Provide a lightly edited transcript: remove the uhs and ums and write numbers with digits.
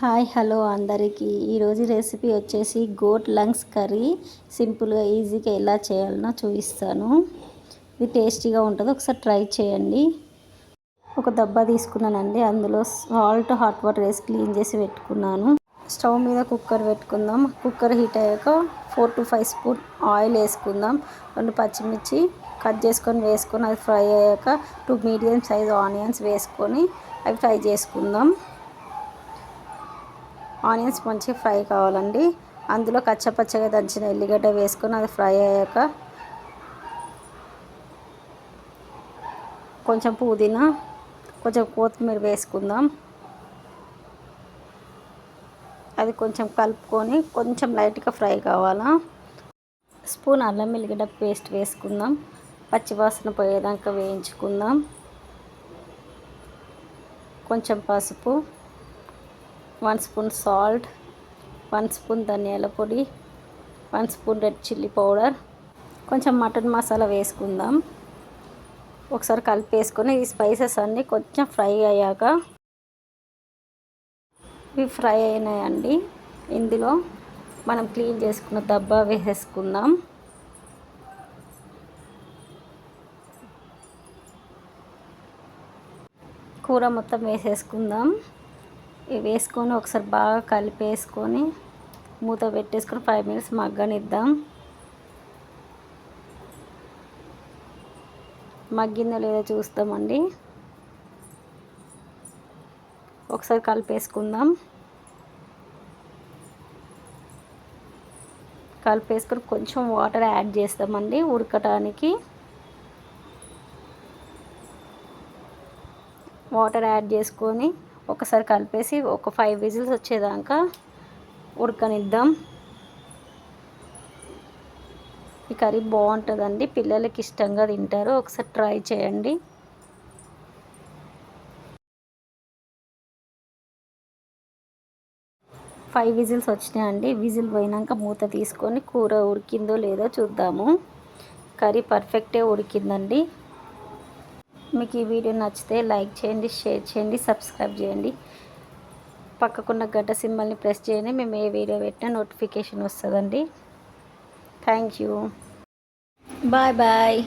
Hi hello అందరికీ ఈరోజు recipe వచ్చేసి గోట్ లంగ్స్ కర్రీ సింపుల్గా ఈజీగా ఎలా చేయాలనో చూపిస్తాను. ఇది టేస్టీగా ఉంటుంది, ఒకసారి ట్రై చేయండి. ఒక దబ్బా తీసుకున్నానండి, అందులో సాల్ట్ హాట్ వాటర్ వేసి క్లీన్ చేసి పెట్టుకున్నాను. స్టవ్ మీద కుక్కర్ పెట్టుకుందాం. కుక్కర్ హీట్ అయ్యాక 4 to 5 స్పూన్ ఆయిల్ వేసుకుందాం. 2 పచ్చిమిర్చి కట్ చేసుకొని వేసుకొని అది ఫ్రై అయ్యాక 2 మీడియం సైజ్ ఆనియన్స్ వేసుకొని అవి ఫ్రై చేసుకుందాం. ఆనియన్స్ మంచిగా ఫ్రై కావాలండి. అందులో కచ్చపచ్చగా దంచిన ఎల్లిగడ్డ వేసుకొని అది ఫ్రై అయ్యాక కొంచెం పుదీనా, కొంచెం కొత్తిమీర వేసుకుందాం. అది కొంచెం కలుపుకొని కొంచెం లైట్గా ఫ్రై కావాలా. స్పూన్ అల్లం వెల్లిగడ్డ పేస్ట్ వేసుకుందాం. పచ్చివాసన పోయేదాకా వేయించుకుందాం. కొంచెం పసుపు, 1 స్పూన్ సాల్ట్, 1 స్పూన్ ధనియాల పొడి, 1 స్పూన్ రెడ్ చిల్లీ పౌడర్, కొంచెం మటన్ మసాలా వేసుకుందాం. ఒకసారి కలిపేసుకొని ఈ స్పైసెస్ అన్నీ కొంచెం ఫ్రై అయ్యాక ఇవి ఫ్రై అయినాయండి. ఇందులో మనం క్లీన్ చేసుకున్న దబ్బా వేసేసుకుందాం. కూర మొత్తం వేసేసుకుందాం. ఇవి వేసుకొని ఒకసారి బాగా కలిపేసుకొని మూత పెట్టేసుకొని 5 మినిట్స్ మగ్గనిద్దాం. మగ్గిందో లేదో చూస్తామండి. ఒకసారి కలిపేసుకుందాం. కలిపేసుకొని కొంచెం వాటర్ యాడ్ చేస్తామండి ఉడకటానికి. వాటర్ యాడ్ చేసుకొని ఒకసారి కలిపేసి ఒక 5 విజిల్స్ వచ్చేదాకా ఉడకనిద్దాం. ఈ కర్రీ బాగుంటుందండి, పిల్లలకి ఇష్టంగా తింటారు. ఒకసారి ట్రై చేయండి. ఫైవ్ విజిల్స్ వచ్చినాయండి. విజిల్ పోయినాక మూత తీసుకొని కూర ఉడికిందో లేదో చూద్దాము. కర్రీ పర్ఫెక్టే ఉడికిందండి. మీకు ఈ వీడియో నచ్చితే లైక్ చేయండి, షేర్ చేయండి, సబ్స్క్రైబ్ చేయండి. పక్కకున్న గంట సింబల్ని ప్రెస్ చేయండి. మేము ఏ వీడియో పెట్టినా నోటిఫికేషన్ వస్తుందండి. Thank you. Bye bye.